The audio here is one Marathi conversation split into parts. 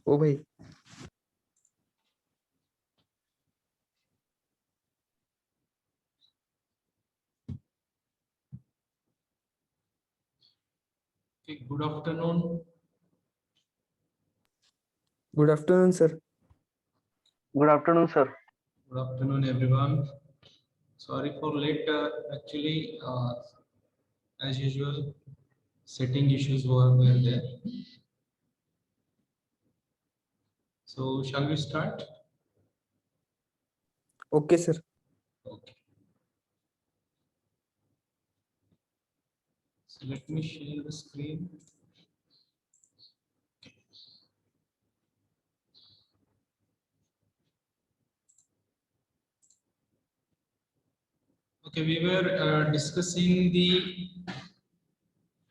ओ भाई Okay, good afternoon. Good afternoon sir. Good afternoon, sir. Good afternoon, everyone. Sorry for late. Actually, as usual, setting issues were there. So, shall we start? Okay sir. Okay. So let me share the screen. Okay, we were discussing the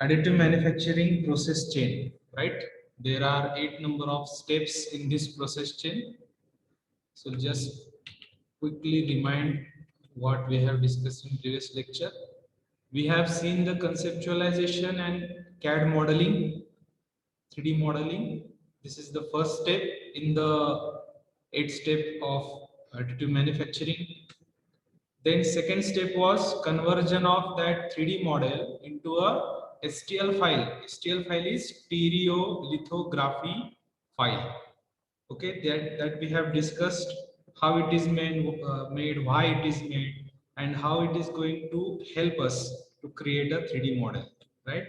additive manufacturing process chain, right? There are 8 number of steps in this process chain. So just quickly remind what we have discussed in previous lecture. We have seen the conceptualization and CAD modeling, 3D modeling. This is the first step in the 8 step of additive manufacturing. Then second step was conversion of that 3D model into a STL file. STL file is stereolithography file. Okay, that we have discussed how it is made, why it is made, and how it is going to help us to create a 3D model, right?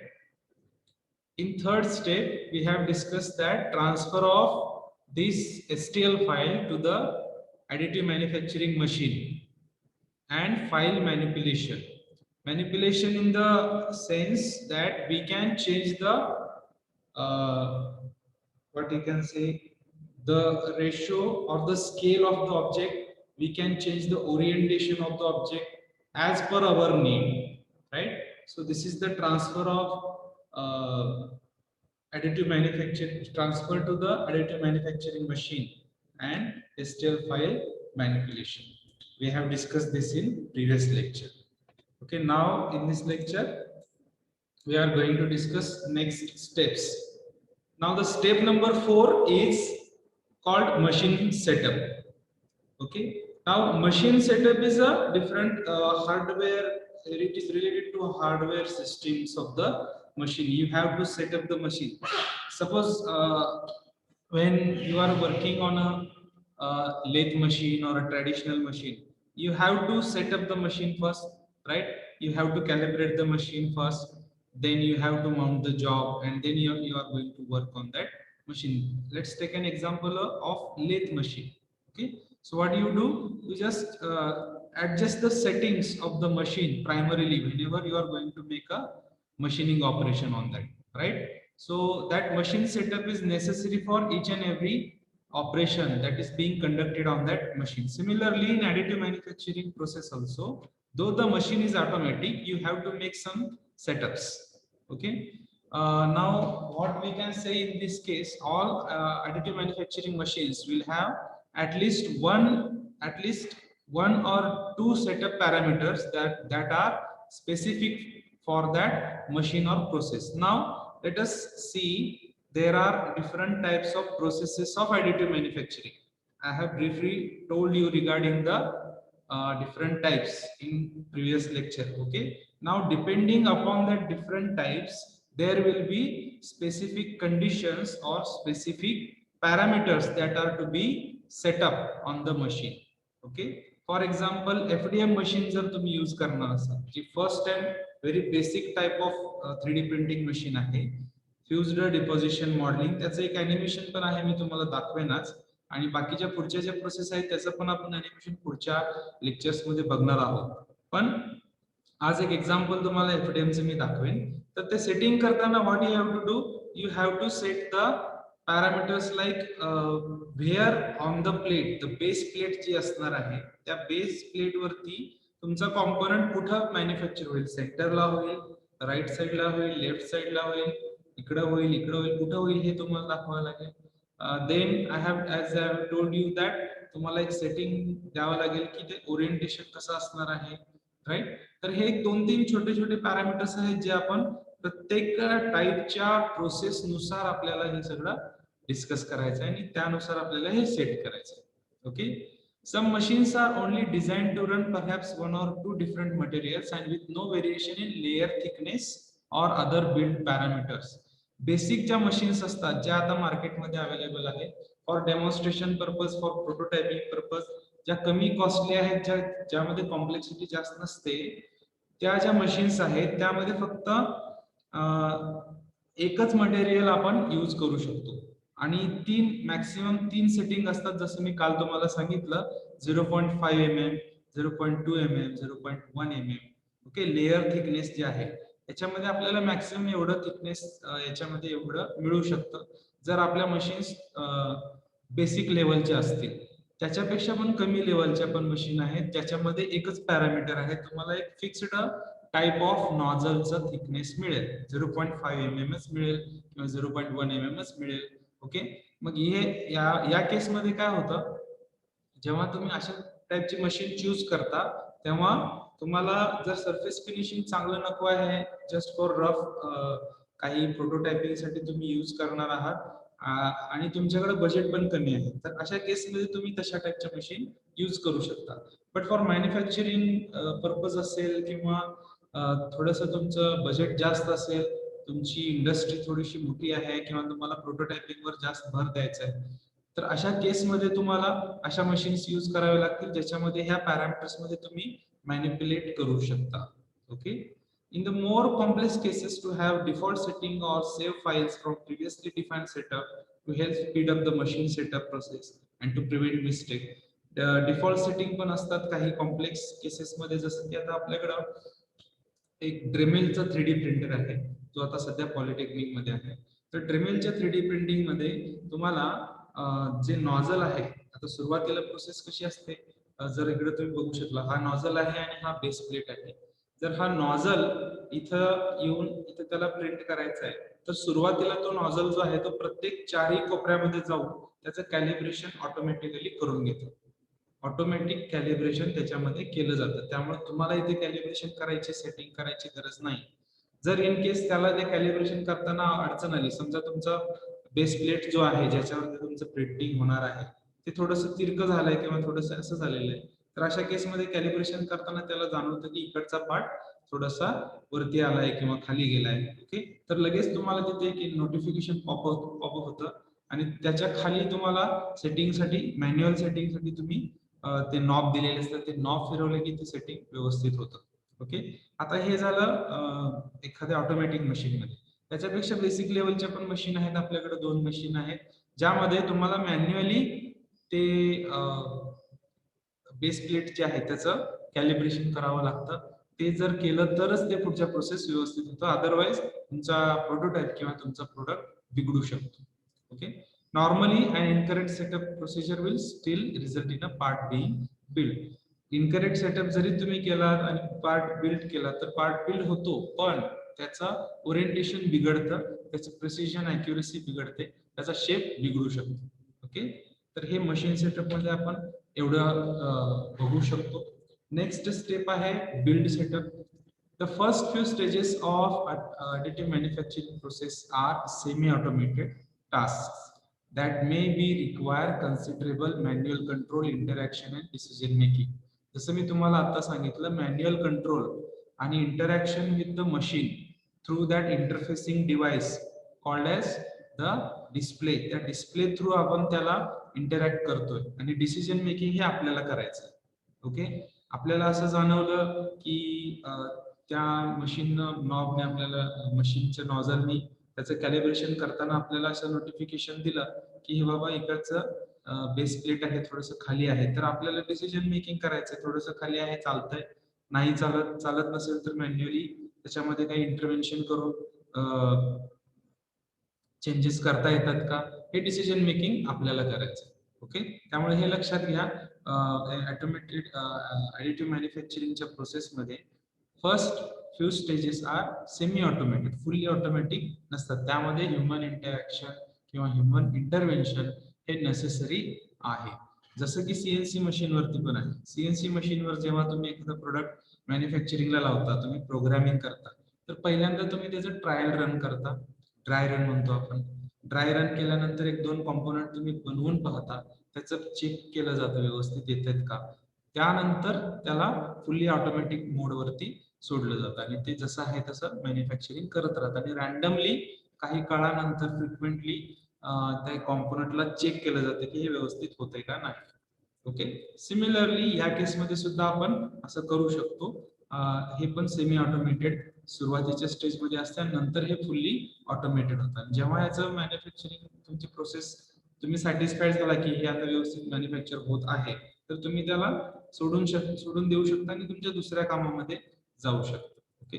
In third step, we have discussed that transfer of this STL file to the additive manufacturing machine and file manipulation. Manipulation in the sense that we can change the what you can say, the ratio or the scale of the object. We can change the orientation of the object as per our need, right? So this is the transfer of additive manufacturing, transfer to the additive manufacturing machine and STL file manipulation. We have discussed this in previous lecture. Okay, now in this lecture we are going to discuss next steps. Now the step number 4 is called machine setup. Okay, now machine setup is a different hardware. It is related to hardware systems of the machine. You have to set up the machine. Suppose when you are working on a lathe machine or a traditional machine, you have to set up the machine first, right? You have to calibrate the machine first, then you have to mount the job, and then you are going to work on that machine. Let's take an example of lathe machine. Okay, so what do? You just adjust the settings of the machine primarily whenever you are going to make a machining operation on that, right? So that machine setup is necessary for each and every operation that is being conducted on that machine. Similarly, in additive manufacturing process also, though the machine is automatic, you have to make some setups. Okay. Now, what we can say in this case, all additive manufacturing machines will have at least one or two setup parameters that are specific for that machine or process. Now, let us see, there are different types of processes of additive manufacturing. I have briefly told you regarding the different types in previous lecture. Okay, now depending upon the different types, there will be specific conditions or specific parameters that are to be set up on the machine. Okay, for example, FDM machine जर तुम्ही यूज करणार असाल, जी first time very basic type of 3D printing machine आहे, फ्युज्ड डिपॉझिशन मॉडेलिंग. त्याचं एक अॅनिमेशन पण आहे, मी तुम्हाला दाखवेनच. आणि बाकीच्या पुढच्या ज्या प्रोसेस आहेत त्याचं पण आपण अॅनिमेशन पुढच्या लेक्चर्स मध्ये बघणार आहोत. पण आज एक एक्झाम्पल तुम्हाला एफडीएम चे मी दाखवेन. तर ते सेटिंग करताना what you have to do, you have to set the parameters like where on the plate, the base plate जी असणार आहे त्या बेस प्लेट वरती तुमचा कॉम्पोनंट कुठं मॅन्युफॅक्चर होईल, सेंटरला होईल, राईट साईडला होईल, लेफ्ट साईडला होईल, इकडं होईल, इकडं होईल, कुठं होईल हे तुम्हाला दाखवावं लागेल. Then I have as I have told you that तुम्हाला एक सेटिंग द्यावं लागेल की ते ओरिएंटेशन कसं असणार आहे, राईट. तर हे 2-3 छोटे छोटे पॅरामीटर्स आहेत जे आपण प्रत्येक टाईपच्या प्रोसेस नुसार आपल्याला हे सगळं डिस्कस करायचं आहे आणि त्यानुसार आपल्याला हे सेट करायचं आहे. Okay, some machines are only designed to run perhaps one or two different materials and with no variation in layer thickness or other build parameters. Basic ज्या मशीन्स असतात ज्या आता मार्केटमध्ये अवेलेबल आहेत for demonstration purpose, for prototyping purpose, ज्या कमी कॉस्टली आहेत, ज्यामध्ये कॉम्प्लेक्सिटी जास्त नसते, त्या ज्या मशीन्स आहेत त्यामध्ये फक्त एकच मटेरियल आपण यूज करू शकतो आणि मॅक्सिमम 3 सेटिंग असतात. जसं मी काल तुम्हाला सांगितलं 0.5 mm, 0.2 mm, 0.1 mm. Okay, layer thickness जे आहे याच्यामध्ये आपल्याला मॅक्सिमम एवढं थिकनेस याच्यामध्ये एवढं मिळू शकतं जर आपल्या मशीन्स बेसिक लेवलच्या असतील. त्याच्यापेक्षा पण कमी लेवलच्या पण मशीन आहेत ज्याच्यामध्ये एकच पॅरामीटर आहे, तुम्हाला एक फिक्स्ड टाइप ऑफ नॉझलचं थिकनेस मिळेल, 0.5 mm मिळेल किंवा 0.1 mm मिळेल. ओके, मग हे या केसमध्ये काय होतं, जेव्हा तुम्ही अशा टाइपची मशीन चूज करता तेव्हा तुम्हाला जर सरफेस फिनिशिंग चांगलं नको आहे, जस्ट फॉर रफ काही प्रोटोटायपिंग साठी तुम्ही यूज करणार आहात आणि तुमच्याकडे बजेट पण कमी आहे, तर अशा केसमध्ये तुम्ही तशा टाइपच्या मशीन यूज करू शकता. बट फॉर मॅन्युफॅक्चरिंग पर्पज असेल किंवा थोडंसं तुमचं बजेट जास्त असेल, तुमची इंडस्ट्री थोडीशी मोठी आहे किंवा तुम्हाला प्रोटोटायपिंग वर जास्त भर द्यायचा आहे, तर अशा केसमध्ये तुम्हाला अशा मशीन्स यूज कराव्या लागतील ज्याच्यामध्ये ह्या पॅरामीटर्स मध्ये तुम्ही मॅनिप्युलेट करू शकता. Okay, in the more complex cases to have default setting or save files from previously defined setup to help speed up the machine setup process and to prevent mistake. Default setting पण असतात काही कॉम्प्लेक्स केसेस मध्ये, जसं की आता आपल्याकडं एक ड्रेमेलचा 3D प्रिंटर आहे जो आता सध्या पॉलिटेक्निक मध्ये आहे. तर ड्रेमेलच्या 3D प्रिंटिंग मध्ये तुम्हाला जे नॉझल आहे, आता सुरुवातीला प्रोसेस कशी असते, जर इकडे तुम्ही बघू शकला हा नॉझल आहे आणि हा बेस प्लेट आहे. जर हा नॉझल इथं येऊन इथं त्याला प्रिंट करायचा आहे, तर सुरुवातीला तो नॉझल जो आहे तो प्रत्येक 4 कोपऱ्यामध्ये जाऊन त्याचं कॅलिब्रेशन ऑटोमॅटिकली करून घेतो. ऑटोमॅटिक कॅलिब्रेशन त्याच्यामध्ये केलं जातं, त्यामुळे तुम्हाला इथे कॅलिब्रेशन करायची, सेटिंग करायची गरज नाही. जर इन केस त्याला ते कॅलिब्रेशन करताना अडचण आली, समजा तुमचा बेस प्लेट जो आहे ज्याच्यावर तुमचं प्रिंटिंग होणार आहे ते थोडंसं तिरकं झालंय किंवा थोडंसं असं झालेलं आहे, तर अशा केसमध्ये कॅलिब्रेशन करताना त्याला जाणवतं की इकडचा पार्ट थोडासा वरती आलाय किंवा खाली गेलाय. ओके, तर लगेच तुम्हाला तिथे एक नोटिफिकेशन पॉपअप होतं आणि त्याच्या खाली तुम्हाला सेटिंगसाठी, मॅन्युअल सेटिंगसाठी तुम्ही ते नॉब दिलेले असतात, ते नॉब फिरवले की ते सेटिंग व्यवस्थित होतं. ओके, आता हे झालं एखाद्या ऑटोमॅटिक मशीन मध्ये. त्याच्यापेक्षा बेसिक लेवलच्या पण मशीन आहेत आपल्याकडे, 2 मशीन आहेत ज्यामध्ये तुम्हाला मॅन्युअली ते बेस प्लेट जे आहे त्याचं कॅलिब्रेशन करावं लागतं. ते जर केलं तरच ते पुढच्या प्रोसेस व्यवस्थित होतं, अदरवाइज तुमचा प्रोटोटाइप किंवा तुमचा प्रोडक्ट बिघडू शकतो. Okay, normally an incorrect setup procedure will still result in a part being built. Incorrect setup जरी तुम्ही केला आणि पार्ट बिल्ड केला तर पार्ट बिल्ड होतो, पण त्याचं ओरिएंटेशन बिघडतं, त्याचं प्रिसिजन, ॲक्युरसी बिघडते, त्याचा शेप बिघडू शकतो. ओके, तर हे मशीन सेटअप मध्ये आपण एवढं बघू शकतो. नेक्स्ट स्टेप आहे build setup. The first few stages of additive manufacturing process are semi-automated tasks that may be require considerable manual control, interaction and decision making. जसं मी तुम्हाला आता सांगितलं, मॅन्युअल कंट्रोल आणि interaction with the machine through that interfacing device called as the display. त्या डिस्प्ले थ्रू आपण त्याला इंटरॅक्ट करतोय आणि डिसिजन मेकिंग हे आपल्याला करायचं. ओके, आपल्याला असं जाणवलं की त्या मशीन नॉबने आपल्याला, मशीनच्या नॉझलनी त्याचं कॅलिब्रेशन करताना आपल्याला असं नोटिफिकेशन दिलं की हे बाबा इकडचं बेस प्लेट आहे थोडंसं खाली आहे, तर आपल्याला डिसिजन मेकिंग करायचं, थोडंसं खाली आहे चालतंय, नाही चालत नसेल तर मॅन्युअली त्याच्यामध्ये काही इंटरव्हेन्शन करून चेंजेस करता येतात का, हे डिसिजन मेकिंग आपल्याला करायचं. ओके, त्यामुळे हे लक्षात घ्या, ऑटोमॅटेड ॲडिटिव्ह मॅन्युफॅक्चरिंगच्या प्रोसेसमध्ये first few stages are semi automatic, fully automatic नसतात, त्यामध्ये ह्युमन इंटरॅक्शन किंवा ह्युमन इंटरव्हेन्शन हे नेसेसरी आहे. जसं की सीएनसी मशीनवरती पण आहे. सीएनसी मशीनवर जेव्हा तुम्ही एखादं प्रोडक्ट मॅन्युफॅक्चरिंगला लावता, तुम्ही प्रोग्रामिंग करता, तर पहिल्यांदा तुम्ही त्याचं ट्रायल रन करता, ड्राय रन म्हणतो आपण. ड्राय रन केल्यानंतर एक दोन कॉम्पोनंट तुम्ही बनवून पाहता, त्याचं चेक केलं जातं व्यवस्थित येतात का, त्यानंतर त्याला फुल्ली ऑटोमॅटिक मोड वरती सोडलं जातं आणि ते जसं आहे तसं मॅन्युफॅक्चरिंग करत राहतं आणि रॅन्डमली काही काळानंतर फ्रिक्वेंटली त्या कॉम्पोनंटला चेक केलं जातं की हे व्यवस्थित होतंय का नाही. ओके, सिमिलरली या केसमध्ये सुद्धा आपण असं करू शकतो. हे पण सेमी ऑटोमेटेड सुरुवातीच्या स्टेजमध्ये असते आणि नंतर हे फुल्ली ऑटोमेटेड होतात. जेव्हा याचं मॅन्युफॅक्चरिंग तुमची प्रोसेस तुम्ही सॅटिस्फाईड झाला की हे आता व्यवस्थित मॅन्युफॅक्चर होत आहे, तर तुम्ही त्याला सोडून देऊ शकता आणि तुमच्या दुसऱ्या कामामध्ये जाऊ शकता. Okay,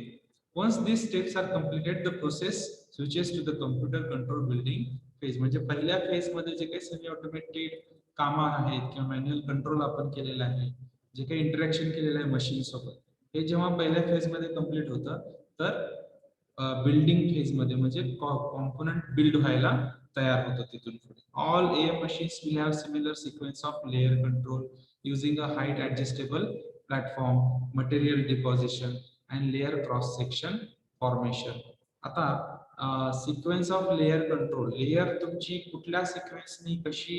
once this steps are completed the process switches to the computer control building phase. म्हणजे पहिल्या फेज मध्ये जे काही सेमी ऑटोमेटेड कामं आहेत किंवा मॅन्युअल कंट्रोल आपण केलेलं आहे, जे काही इंटरॅक्शन केलेलं आहे मशीन सोबत, हे जेव्हा पहिल्या फेज मध्ये कम्प्लीट होतं तर बिल्डिंग फेज मध्ये म्हणजे कॉम्पोनंट बिल्ड व्हायला तयार होतं तिथून पुढे. All AM machines will have similar sequence of layer control using a height adjustable platform, material deposition and layer cross section formation. आता sequence of layer control, layer तुमची कुठल्या सिक्वेन्सनी कशी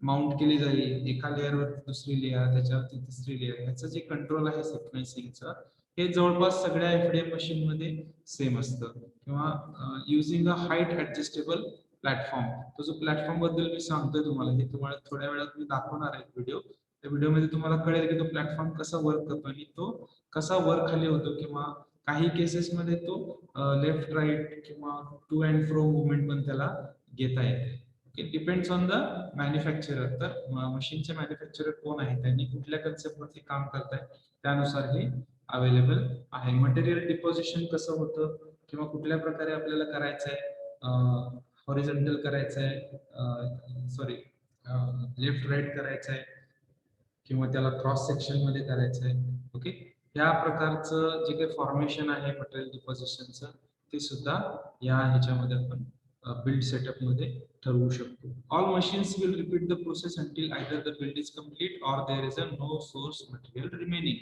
माउंट केली जाईल, एका लेअरवर दुसरी लेअर, त्याच्यावरती तिसरी लेअर, याचं जे कंट्रोल आहे सिक्वेन्सिंगचं, हे जवळपास सगळ्या FDM मशीन मध्ये सेम असतं. किंवा using a height adjustable platform, तो जो प्लॅटफॉर्म बद्दल मी सांगतोय तुम्हाला, हे तुम्हाला थोड्या वेळात मी दाखवणार आहे व्हिडिओ. त्या व्हिडिओमध्ये तुम्हाला कळेल की तो प्लॅटफॉर्म कसा वर्क करतो आणि तो कसा वर खाली होतो, किंवा काही केसेस मध्ये तो लेफ्ट राईट किंवा टू अँड फ्रो मुवमेंट पण त्याला घेता येते. It depends on the manufacturer. तर मशीनचे मॅन्युफॅक्चरर कोण आहे, त्यांनी कुठल्या कन्सेप्ट वरती काम करताय त्यानुसार हे अवेलेबल आहे. मटेरियल डिपॉझिशन कसं होतं किंवा कुठल्या प्रकारे आपल्याला करायचं आहे, हॉरिझॉन्टल करायचं आहे, सॉरी लेफ्ट राईट करायचं आहे किंवा त्याला क्रॉस सेक्शन मध्ये करायचं आहे. ओके, या प्रकारचं जे काही फॉर्मेशन आहे मटेरियल डिपॉझिशनचं, ते सुद्धा या ह्याच्यामध्ये आपण बिल्ड सेटअप मध्ये ठरवू शकतो. All machines will repeat the process until either the build is complete or there is a no source material remaining.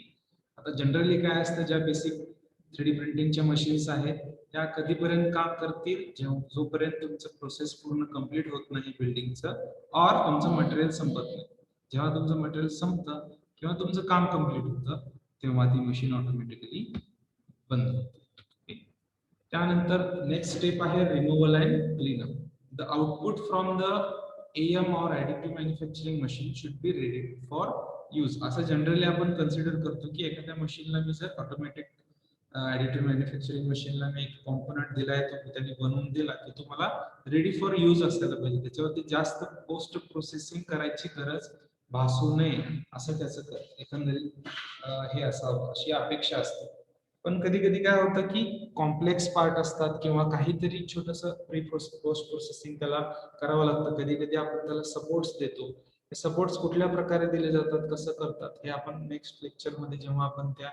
आता जनरली काय असतं, ज्या बेसिक 3D प्रिंटिंगच्या मशीन्स आहेत त्या कधीपर्यंत काम करतील, जोपर्यंत तुमचं प्रोसेस पूर्ण कम्प्लीट होत नाही बिल्डिंगचं, और तुमचं मटेरियल संपत नाही. जेव्हा तुमचं मटेरियल संपतं किंवा तुमचं काम कम्प्लीट होतं, तेव्हा ती मशीन ऑटोमॅटिकली बंद होते. त्यानंतर नेक्स्ट स्टेप आहे removal and cleanup. The output from the AM or additive manufacturing machine should be ready for use. असं जनरली आपण कन्सिडर करतो की एखाद्या मशीनला मी जर ऑटोमॅटिक ऍडिटिव्ह मॅन्युफॅक्चरिंग मशीनला मी एक कॉम्पोनंट दिलाय, तो त्यांनी बनवून दिला की तुम्हाला रेडी फॉर यूज असायला पाहिजे, त्याच्यावरती जास्त पोस्ट प्रोसेसिंग करायची गरज भासू नये असं त्याचं एकंदरीत हे असावं अशी अपेक्षा असते. पण कधी कधी काय होतं की कॉम्प्लेक्स पार्ट असतात किंवा काहीतरी छोटंसं पोस्ट प्रोसेसिंग त्याला करावं लागतं. कधी कधी आपण त्याला सपोर्ट्स देतो. हे सपोर्ट्स कुठल्या प्रकारे दिले जातात, कसं करतात, हे आपण नेक्स्ट लेक्चर मध्ये जेव्हा आपण त्या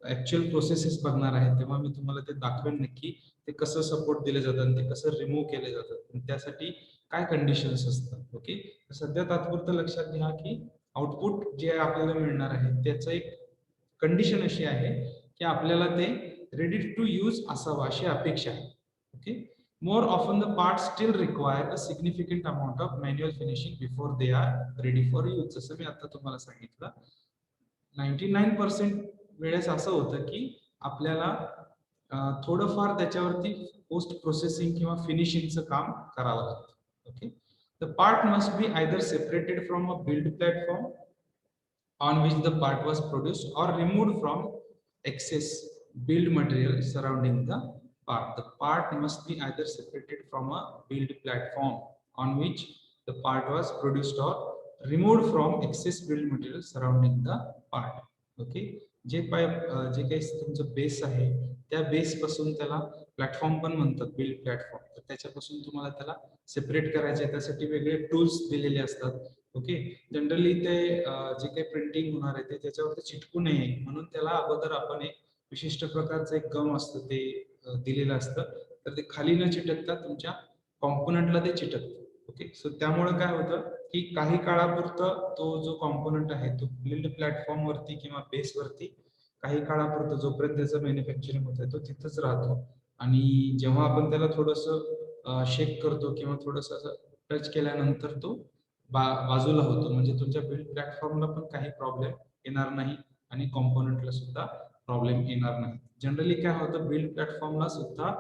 ऍक्च्युअल प्रोसेसेस बघणार आहे तेव्हा मी तुम्हाला ते दाखवेन नक्की ते कसं सपोर्ट दिले जातात, ते कसं रिमूव्ह केले जातात, त्यासाठी काय कंडिशन्स असतात. ओके, सध्या तात्पुरतं लक्षात घ्या की आउटपुट जे आपल्याला मिळणार आहे त्याचं एक कंडिशन अशी आहे की आपल्याला ते रेडी टू यूज असावं अशी अपेक्षा आहे. Okay, more often the parts still require a significant amount of manual finishing before they are ready for use. जसं मी आता तुम्हाला सांगितलं, 99% वेळेस असं होतं की आपल्याला थोडंफार त्याच्यावरती पोस्ट प्रोसेसिंग किंवा फिनिशिंगचं काम करावं लागतं. Okay, the part must be either separated from a build platform on which the part was produced or removed from excess build material surrounding the part. The part must be either separated from a build platform on which the part was produced or removed from excess build material surrounding the part. Okay, जे काही तुमचं बेस आहे त्या बेस पासून त्याला प्लॅटफॉर्म पण म्हणतात, बिल्ड प्लॅटफॉर्म. तर त्याच्यापासून तुम्हाला त्याला सेपरेट करायचे, त्यासाठी वेगळे टूल्स दिलेले असतात. ओके, जनरली ते जे काही प्रिंटिंग होणार आहे ते त्याच्यावरती चिटकू नये म्हणून त्याला अगोदर आपण एक विशिष्ट प्रकारचं एक गम असतं ते दिलेलं असतं, तर ते खाली न चिटकता तुमच्या कॉम्पोनंटला ते चिटकतं. ओके, सो त्यामुळे काय होतं की काही काळापुरतं तो जो कॉम्पोनंट आहे तो बिल्ड प्लॅटफॉर्म वरती किंवा बेस वरती काही काळापुरतं जोपर्यंत त्याचं मॅन्युफॅक्चरिंग होत आहे तो तिथंच राहतो. आणि जेव्हा आपण त्याला थोडंसं शेक करतो किंवा थोडस असं टच केल्यानंतर तो बाजूला होतो, म्हणजे तुमच्या बिल्ड प्लॅटफॉर्मला पण काही प्रॉब्लेम येणार नाही आणि कॉम्पोनंटला सुद्धा प्रॉब्लेम येणार नाही. जनरली काय होतं, बिल्ड प्लॅटफॉर्मला सुद्धा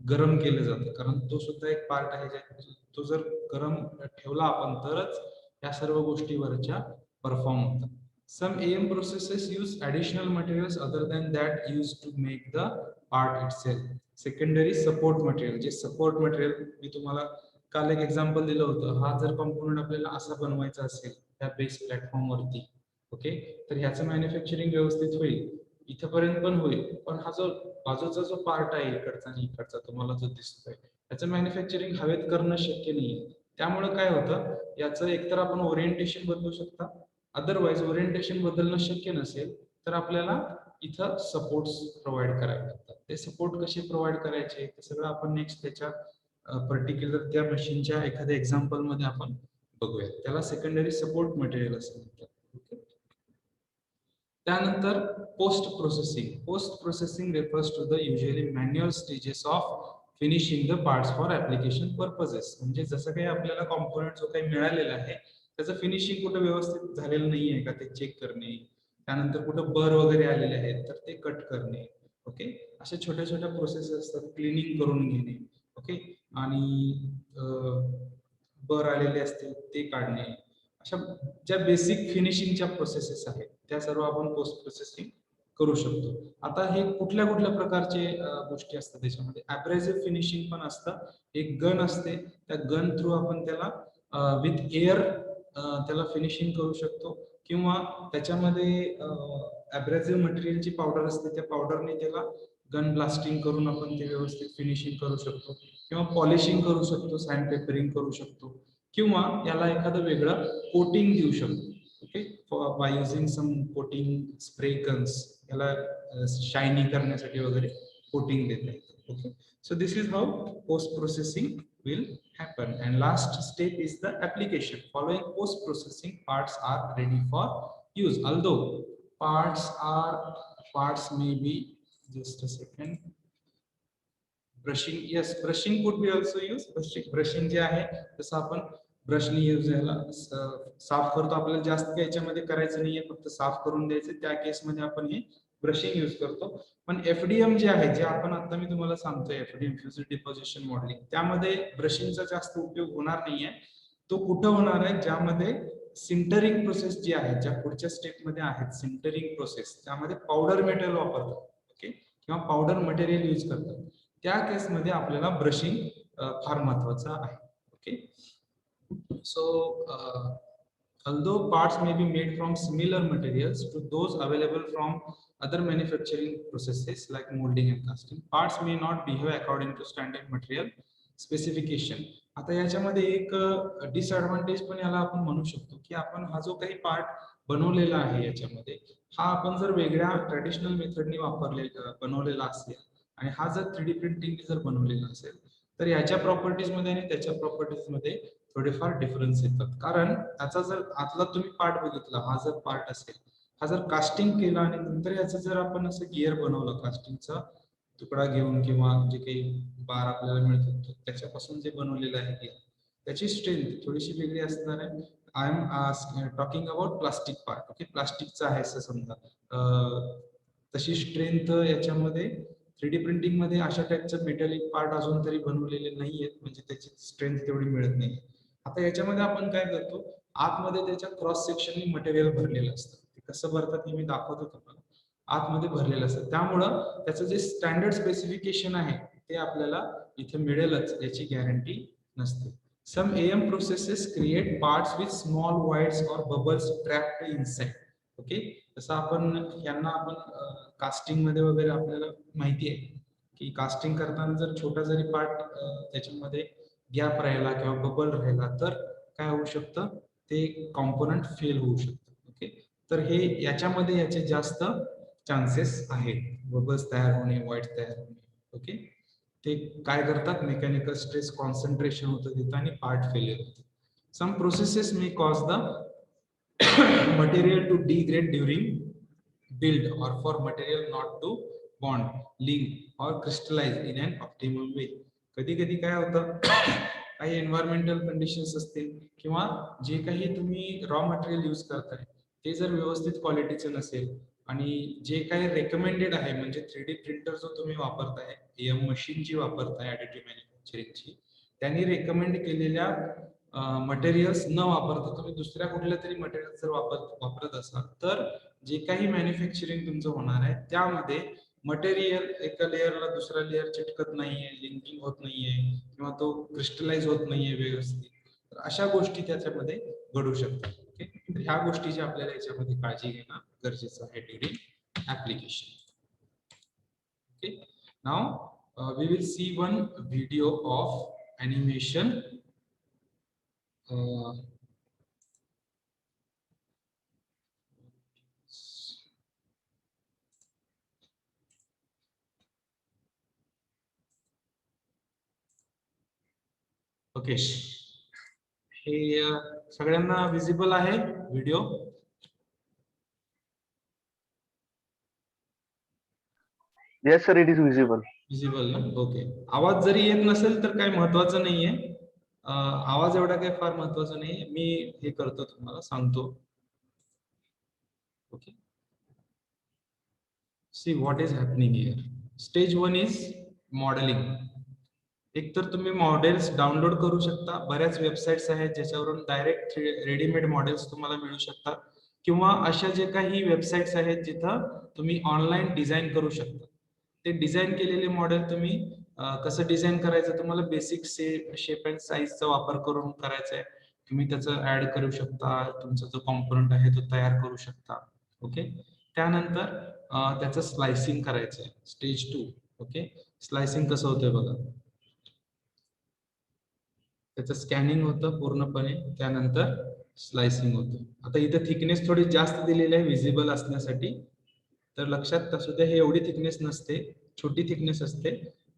गरम केलं जातं, कारण तो सुद्धा एक पार्ट आहे तो जर गरम ठेवला आपण तरच या सर्व गोष्टीवरच्या परफॉर्म होतात. Some AM processes use additional materials other than that used to make the part itself. Secondary support material, जे सपोर्ट मटेरियल मी तुम्हाला काल एक एक्झाम्पल दिलं होतं, हा जर कॉम्पोनंट आपल्याला असा बनवायचा असेल त्या बेस प्लॅटफॉर्म वरती, ओके, तर ह्याचं मॅन्युफॅक्चरिंग व्यवस्थित होईल, इथपर्यंत पण होईल, पण हा जो बाजूचा जो पार्ट आहे इकडचा आणि इकडचा तुम्हाला जो दिसतोय त्याचं मॅन्युफॅक्चरिंग हवेत करणं शक्य नाहीये. त्यामुळे काय होतं, याचं एकतर आपण ओरिएंटेशन बदलू शकता, अदरवाइज ओरिएंटेशन बदलणं शक्य नसेल तर आपल्याला इथं सपोर्ट्स प्रोव्हाइड करावे लागतात. ते सपोर्ट कसे प्रोव्हाइड करायचे ते सगळं आपण नेक्स्ट त्याच्या पर्टिक्युलर त्या मशीनच्या एखाद्या एक्झाम्पल मध्ये आपण बघूया. त्याला सेकंडरी सपोर्ट मटेरियल असं म्हणतात. त्यानंतर post processing refers to the usually manual stages of finishing the parts for application purposes. म्हणजे जसं काही आपल्याला कॉम्पोनंट जो काही मिळालेला आहे त्याचं फिनिशिंग कुठं व्यवस्थित झालेलं नाहीये का ते चेक करणे, त्यानंतर कुठं बर वगैरे आलेले आहेत तर ते कट करणे, ओके, अशा छोट्या छोट्या प्रोसेस असतात. क्लिनिंग करून घेणे, ओके, आणि बर आलेले असतील ते काढणे, अशा ज्या बेसिक फिनिशिंगच्या प्रोसेसेस आहेत त्या सर्व आपण पोस्ट प्रोसेसिंग करू शकतो. आता हे कुठल्या कुठल्या प्रकारचे गोष्टी असतात त्याच्यामध्ये, अब्रेसिव्ह फिनिशिंग पण असतं, एक गन असते, त्या गन थ्रू आपण त्याला विथ एअर त्याला फिनिशिंग करू शकतो, किंवा त्याच्यामध्ये अब्रेसिव्ह मटेरियलची पावडर असते, त्या पावडरने त्याला गन ब्लास्टिंग करून आपण ते व्यवस्थित फिनिशिंग करू शकतो, किंवा पॉलिशिंग करू शकतो, सँड पेपरिंग करू शकतो, किंवा याला एखादं वेगळं कोटिंग देऊ शकतो, okay, by using some coating spray guns, याला शायनी करण्यासाठी वगैरे कोटिंग देते, okay. So this is how post processing will happen, and last step is the application. Following post processing, parts are ready for use. Although parts may be, just a second, brushing, yes, brushing could be also used. Brushing जे आहे तसं आपण ब्रशनी यूज याला साफ करतो, आपल्याला जास्त काही याच्यामध्ये करायचं नाहीये, फक्त साफ करून द्यायचं, त्या केसमध्ये आपण हे ब्रशिंग यूज करतो. पण एफडीएम जे आहे, जे आपण आता मी तुम्हाला सांगतोय, एफडीएम फ्युजन डिपॉझिशन मॉडेलिंग, त्यामध्ये ब्रशिंगचा जास्त उपयोग होणार नाहीये. तो कुठं होणार आहे, ज्यामध्ये सिंटरिंग प्रोसेस जी आहे, ज्या पुढच्या स्टेप मध्ये आहेत सिंटरिंग प्रोसेस, त्यामध्ये पावडर मेटल वापरतात, ओके, किंवा पावडर मटेरियल यूज करतात, त्या केसमध्ये आपल्याला ब्रशिंग फार महत्वाचं आहे, okay. So although parts may be made from similar materials to those available from other manufacturing processes like molding and casting, parts may not behave according to standard material specification. आता याच्यामध्ये एक डिसएडव्हान्टेज पण याला आपण म्हणू शकतो, की आपण हा जो काही पार्ट बनवलेला आहे याच्यामध्ये, हा आपण जर वेगळ्या ट्रेडिशनल मेथडनी बनवलेला असेल आणि हा जर 3D प्रिंटिंग जर बनवलेला असेल तर याच्या प्रॉपर्टीज मध्ये आणि त्याच्या प्रॉपर्टीज मध्ये थोडेफार डिफरन्स येतात. कारण त्याचा जर आतला तुम्ही पार्ट बघितला, हा जर पार्ट असेल, हा जर कास्टिंग केला आणि नंतर याचं जर आपण असं गिअर बनवलं, कास्टिंगचा तुकडा घेऊन किंवा जे काही बार आपल्याला मिळतो त्याच्यापासून जे बनवलेलं आहे गिअर, त्याची स्ट्रेंथ थोडीशी वेगळी असणार आहे. I am talking about plastic part, okay, प्लास्टिकचा आहे असं समजा, तशी स्ट्रेंथ याच्यामध्ये 3D प्रिंटिंग मध्ये अशा टाइपचे मेटॅलिक पार्ट अजून तरी बनवलेले नाहीयेत, म्हणजे त्याची स्ट्रेंथ तेवढी मिळत नाही. आता याच्यामध्ये आपण काय करतो, आतमध्ये त्याच्या क्रॉस सेक्शननी मटेरियल भरलेलं असतं, ते कसं भरतात हे मी दाखवतो तुम्हाला, आतमध्ये भरलेलं असतं, त्यामुळं त्याचं जे स्टँडर्ड स्पेसिफिकेशन आहे ते आपल्याला इथे मिळेलच याची गॅरंटी नसते. Some AM processes create parts with small voids or bubbles trapped inside, okay. जसं आपण यांना आपण कास्टिंग मध्ये वगैरे आपल्याला माहिती आहे की कास्टिंग करताना जर छोटा जरी पार्ट त्याच्यामध्ये गॅप राहिला किंवा बबल राहिला तर काय होऊ शकतं, ते कॉम्पोनंट फेल होऊ शकतं, ओके. तर हे याच्यामध्ये याचे जास्त चान्सेस आहेत, बबल्स तयार होणे, व्हाईट तयार होणे, ओके. ते काय करतात, मेकॅनिकल स्ट्रेस कॉन्सन्ट्रेशन होतं तिथं आणि पार्ट फेलियर होतं. Some processes may cause the material to degrade during build or for material not to bond, link or crystallize in an optimal way. कधी कधी काय होतं काही एन्व्हायरमेंटल कंडिशन्स असतील किंवा जे काही तुम्ही रॉ मटेरियल यूज करताय ते जर व्यवस्थित क्वालिटीचं नसेल आणि जे काही रेकमेंडेड आहे म्हणजे 3D प्रिंटर जो तुम्ही वापरताय एम मशीन जी वापरताय ॲडिटिव्ह मॅन्युफॅक्चरिंगची त्यांनी रेकमेंड केलेल्या मटेरियल्स न वापरता तुम्ही दुसऱ्या कुठल्या तरी मटेरियल जर वापरत असाल तर जे काही मॅन्युफॅक्चरिंग तुमचं होणार आहे त्यामध्ये मटेरियल एका लेअरला दुसऱ्या लेअर चिटकत नाहीये, लिंकिंग होत नाहीये किंवा तो क्रिस्टलाइज होत नाहीये व्यवस्थित, तर अशा गोष्टी त्याच्यामध्ये घडू शकतात. ओके, तर ह्या गोष्टीची आपल्याला याच्यामध्ये काळजी घेणं गरजेचं आहे during application. Okay, now we will see one video of animation. Okay, हे सगळ्यांना विजिबल आहे video? Yes, sir, it is visible. Visible ना? ओके. आवाज जरी येत नसेल तर काही महत्वाचं नाहीये. आवाज एवढा काही फार महत्वाचा नाहीये. मी हे करतो तुम्हाला सांगतो. Okay. See what is happening here. Stage 1 is modelling. एक तर तुम्ही मॉडेल्स डाउनलोड करू शकता. बऱ्याच वेबसाईट्स आहेत ज्याच्यावरून डायरेक्ट रेडीमेड मॉडेल्स तुम्हाला मिळू शकतात किंवा अशा जे काही वेबसाईट्स आहेत जिथं तुम्ही ऑनलाईन डिझाईन करू शकता. ते डिझाईन केलेले मॉडेल तुम्ही कसं डिझाईन करायचं तुम्हाला बेसिक शेप अँड साईजचा वापर करून करायचं आहे. तुम्ही त्याचं ऍड करू शकता, तुमचा जो कॉम्पोनंट आहे तो तयार करू शकता. ओके, त्यानंतर त्याचं स्लायसिंग करायचं आहे. स्टेज 2. ओके, स्लायसिंग कसं होतंय बघा. त्याचं स्कॅनिंग होतं पूर्णपणे, त्यानंतर स्लायसिंग होतं. आता इथं थिकनेस थोडी जास्त दिलेली आहे विजिबल असण्यासाठी, तर लक्षात असू द्या हे एवढी थिकनेस नसते, छोटी थिकनेस असते.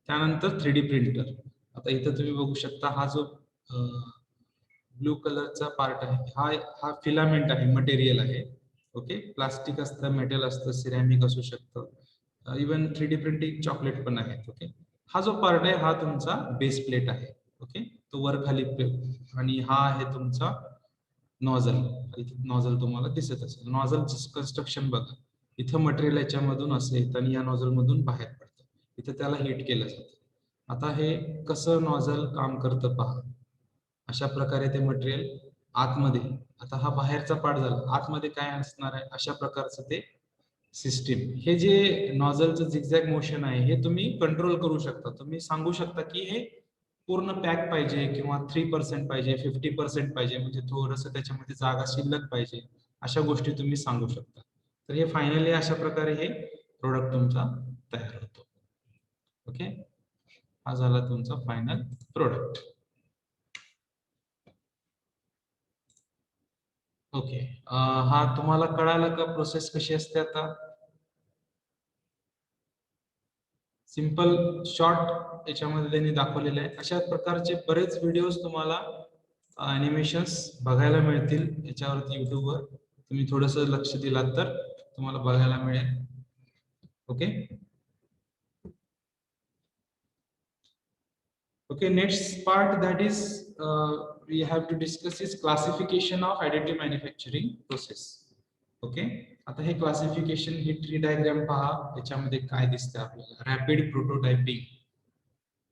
त्यानंतर 3D प्रिंटर. आता इथं तुम्ही बघू शकता हा जो ब्लू कलरचा पार्ट आहे हा फिलामेंट आहे, मटेरियल आहे. ओके, प्लास्टिक असतं, मेटल असतं, सिरॅमिक असू शकतं, इवन 3D प्रिंटिंग चॉकलेट पण आहेत. ओके, हा जो पार्ट आहे हा तुमचा बेस प्लेट आहे. ओके, तो वर खाली आणि हा आहे तुमचा नॉझल. इथे नॉझल तुम्हाला दिसत असेल. नॉझलचं कन्स्ट्रक्शन बघा. इथं मटेरियल याच्यामधून असं येतं आणि या नॉझल मधून बाहेर पडतं. इथं त्याला हीट केलं जातं. आता हे कसं नॉझल काम करतं पहा. अशा प्रकारे ते मटेरियल आतमध्ये, आता हा बाहेरचा पार्ट झाला, आतमध्ये काय असणार आहे अशा प्रकारचं ते सिस्टीम. हे जे नॉझलचं झिगझॅग मोशन आहे हे तुम्ही कंट्रोल करू शकता. तुम्ही सांगू शकता की हे पूर्ण पॅक पाहिजे किंवा 3% पाहिजे, 50% पाहिजे, म्हणजे थोडंसं त्याच्यामध्ये जागा शिल्लक पाहिजे, अशा गोष्टी तुम्ही सांगू शकता. तर हे फायनली अशा प्रकारे हे प्रोडक्ट तुमचा तयार होतो. ओके, हा झाला तुमचा फायनल प्रोडक्ट. ओके, हा तुम्हाला कळालं का प्रोसेस कशी असते? आता सिंपल शॉर्ट याच्यामध्ये त्यांनी दाखवलेले आहे. अशा प्रकारचे बरेच व्हिडिओज तुम्हाला अॅनिमेशन्स बघायला मिळतील याच्यावरती युट्यूबवर. तुम्ही थोडंसं लक्ष दिलात तर तुम्हाला बघायला मिळेल. Okay okay, next part that is we have to discuss is classification of additive manufacturing process. Okay, आता हे क्लासिफिकेशन, ही ट्री डायग्राम पहा, याच्यामध्ये काय दिसतं आपल्याला. Rapid prototyping.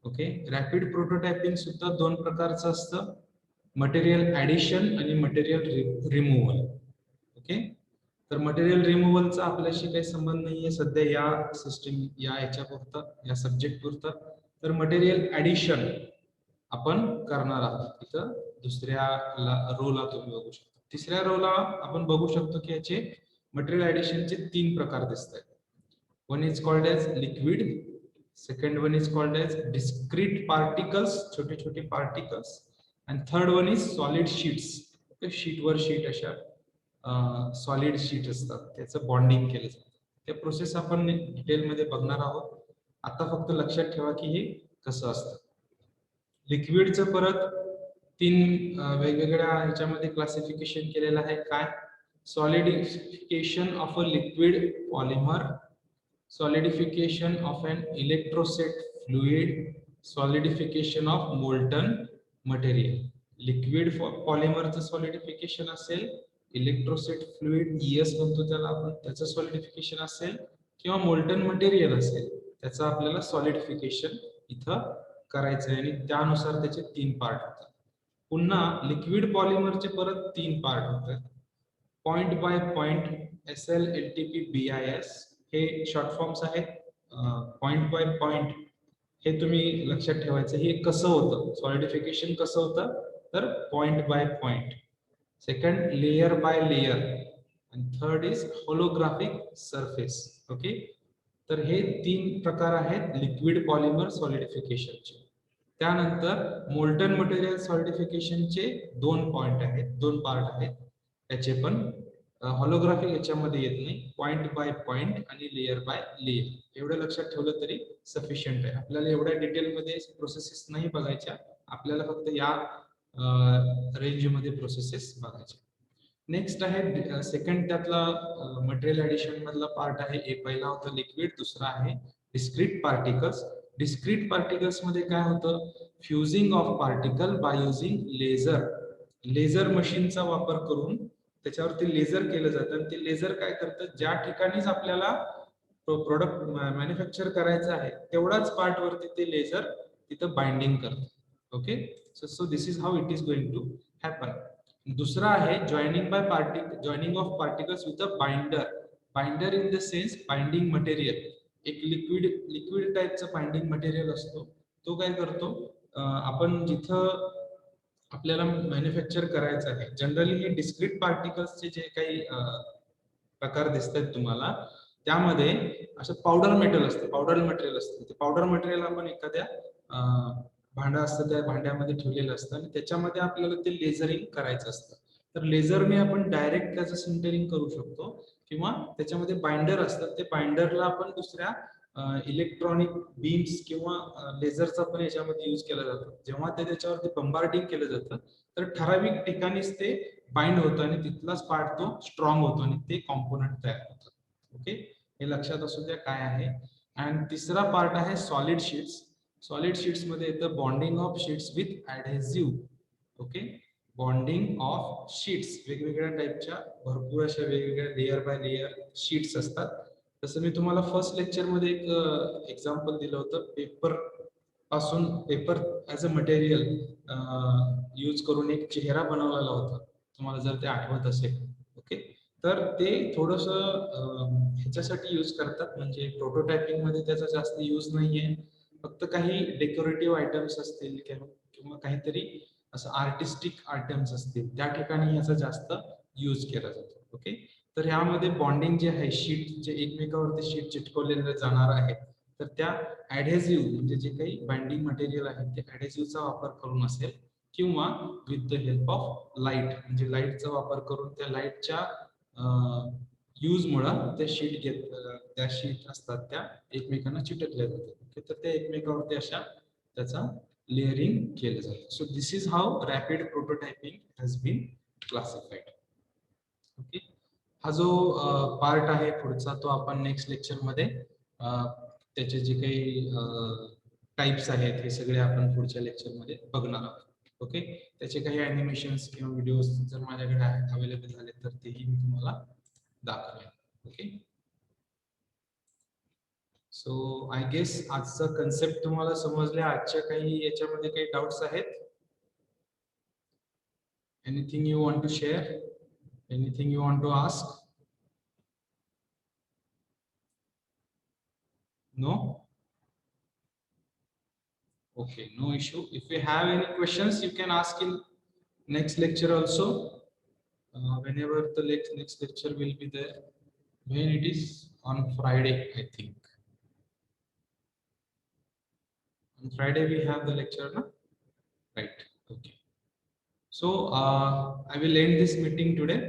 Okay, rapid prototyping सुद्धा दोन प्रकारचं असतं, मटेरियल ऍडिशन आणि मटेरियल रिमूव्हल. ओके, तर मटेरियल रिमूव्हलचा आपल्याशी काही संबंध नाहीये सध्या या सिस्टीम या याच्यापुरतं, या सब्जेक्ट पुरतं. तर मटेरियल ऍडिशन आपण करणार आहोत. इथं दुसऱ्या रोला तुम्ही बघू शकता. तिसऱ्या रोला आपण बघू शकतो की याचे मटेरियल ऍडिशनचे 3 प्रकार दिसत आहेत. One is called as liquid, second one is called as discrete particles, छोटे छोटे पार्टिकल्स, आणि third one is solid sheets. Okay, sheet वर शीट अशा सॉलिड शीट असतात, त्याचं बॉन्डिंग केलं जातं. त्या प्रोसेस आपण डिटेलमध्ये बघणार आहोत. आता फक्त लक्षात ठेवा की हे कसं असतं. लिक्विडचं परत 3 वेगवेगळ्या ह्याच्यामध्ये क्लासिफिकेशन केलेलं आहे. काय? Solidification of a liquid polymer, solidification of an electroset fluid, solidification of molten material. Liquid पॉलिमरचं सॉलिडिफिकेशन असेल, इलेक्ट्रोसेट फ्लुइड ES म्हणतो त्याला आपण, त्याचं सॉलिडिफिकेशन असेल, किंवा मोल्टन मटेरियल असेल त्याचं आपल्याला सॉलिडिफिकेशन इथं करायचं आहे आणि त्यानुसार त्याचे 3 पार्ट होतात. पुन्हा लिक्विड पॉलिमरचे परत 3 पार्ट होतात. Point by point SL LTP BIS हे शॉर्ट फॉर्म्स आहेत. पॉइंट बाय पॉइंट हे तुम्ही लक्षात ठेवायचं. हे कसं होतं, सॉलिडिफिकेशन कसं होतं तर point by point. Second layer by layer आणि third is holographic surface. Okay, तर हे 3 प्रकार आहेत लिक्विड पॉलिमर सॉलिडिफिकेशनचे. त्यानंतर मोल्टन मटेरियल सॉलिडिफिकेशनचे 2 पॉइंट आहेत, 2 पार्ट आहेत. त्याचे पण होलोग्राफिक याच्यामध्ये येत नाही. पॉइंट बाय पॉइंट आणि लेयर बाय लेयर एवढं लक्षात ठेवलं तरी सफिशियंट आहे. आपल्याला एवढ्या डिटेलमध्ये प्रोसेसेस नाही बघायच्या, आपल्याला फक्त या रेंजमध्ये प्रोसेसेस बघायच्या. नेक्स्ट आहे सेकंड, त्यातला मटेरियल ऍडिशन मधला पार्ट आहे. पहिला होता लिक्विड, दुसरा आहे डिस्क्रीट पार्टिकल्स. डिस्क्रीट पार्टिकल्स मध्ये काय होतं, fusing of particle by using laser. Laser मशीनचा वापर करून त्याच्यावरती लेझर केलं जातं आणि ते लेझर काय करतं, ज्या ठिकाणीच आपल्याला प्रोडक्ट मॅन्युफॅक्चर करायचं आहे तेवढाच पार्ट वरती ते लेझर तिथं बाइंडिंग करतं. Okay, so this is how it is going to happen. दुसरा आहे joining of particles with a binder. Binder in the sense binding material. एक लिक्विड टाइपचा बाइंडिंग मटेरियल असतो. तो काय करतो, आपण जिथं आपल्याला मॅन्युफॅक्चर करायचं आहे, जनरली हे डिस्क्रीट पार्टिकल्सचे जे काही प्रकार दिसतात तुम्हाला, त्यामध्ये असं पावडर मटेरियल असतं. ते पावडर मटेरियल आपण एखाद्या भांडं असतं, त्या भांड्यामध्ये ठेवलेलं असतं आणि त्याच्यामध्ये आपल्याला ते लेझरिंग करायचं असतं. तर लेझरने आपण डायरेक्ट त्याचं सिंटरिंग करू शकतो, किंवा त्याच्यामध्ये बाइंडर असतात, ते बाइंडरला आपण दुसऱ्या इलेक्ट्रॉनिक बीम्स किंवा लेझरचा पण याच्यामध्ये यूज केला जातो. जेव्हा ते त्याच्यावरती बंबार्डिंग केलं जातं तर ठराविक ठिकाणीच ते बाइंड होतं आणि तिथलाच पार्ट तो स्ट्रॉंग होतो आणि ते कॉम्पोनंट तयार होतं. ओके, हे लक्षात असू द्या काय आहे. आणि तिसरा पार्ट आहे सॉलिड शीट्स. सॉलिड शीट्स मध्ये येतं bonding of sheets with adhesive. Okay, bonding of sheets वेगवेगळ्या टाइपच्या भरपूर अशा वेगवेगळ्या लेयर बाय लेयर शीट्स असतात. जसं मी तुम्हाला फर्स्ट लेक्चर मध्ये एक एक्झाम्पल दिलं होतं, पेपर पासून paper as a material use करून एक चेहरा बनवलेला होता, तुम्हाला जर ते आठवत असेल. ओके, तर ते थोडस ह्याच्यासाठी यूज करतात, म्हणजे प्रोटोटायपिंग मध्ये त्याचा जास्त यूज नाहीये. फक्त काही डेकोरेटिव्ह आयटम्स असतील किंवा काहीतरी असं आर्टिस्टिक आयटम्स असतील त्या ठिकाणी याचा जास्त यूज केला जातो. ओके, तर ह्यामध्ये बॉन्डिंग जे आहे, शीट जे एकमेकावरती शीट चिटकवलेले जाणार आहे, तर त्या ऍडहेसिव्ह म्हणजे जे काही बाइंडिंग मटेरियल आहे ते ऍडहेसिव्हचा वापर करून असेल, किंवा with the help of light म्हणजे लाईटचा वापर करून त्या लाईटच्या यूज मुळे त्या शीट असतात त्या एकमेकांना चिटकल्या जातात. तर त्या एकमेकावरती अशा त्याचा लेअरिंग केलं जातं. So this is how rapid prototyping has been classified. Okay, हा जो पार्ट आहे पुढचा तो आपण नेक्स्ट लेक्चर मध्ये त्याचे जे काही टाइप्स आहेत हे सगळे आपण पुढच्या लेक्चर मध्ये बघणार आहोत. ओके, त्याचे काही अॅनिमेशन्स किंवा व्हिडिओज जर माझ्याकडे अवेलेबल झाले तर तेही मी तुम्हाला दाखवेन. ओके, सो आय गेस आजचा कन्सेप्ट तुम्हाला समजले. आजच्या काही याच्यामध्ये काही डाउट्स आहेत? Anything you want to share, anything you want to ask? No? Okay, no issue. If you have any questions, you can ask in next lecture also. Whenever the next lecture will be there. When it is on Friday, I think. On Friday we have the lecture, no? Right. Okay. So I will end this meeting today.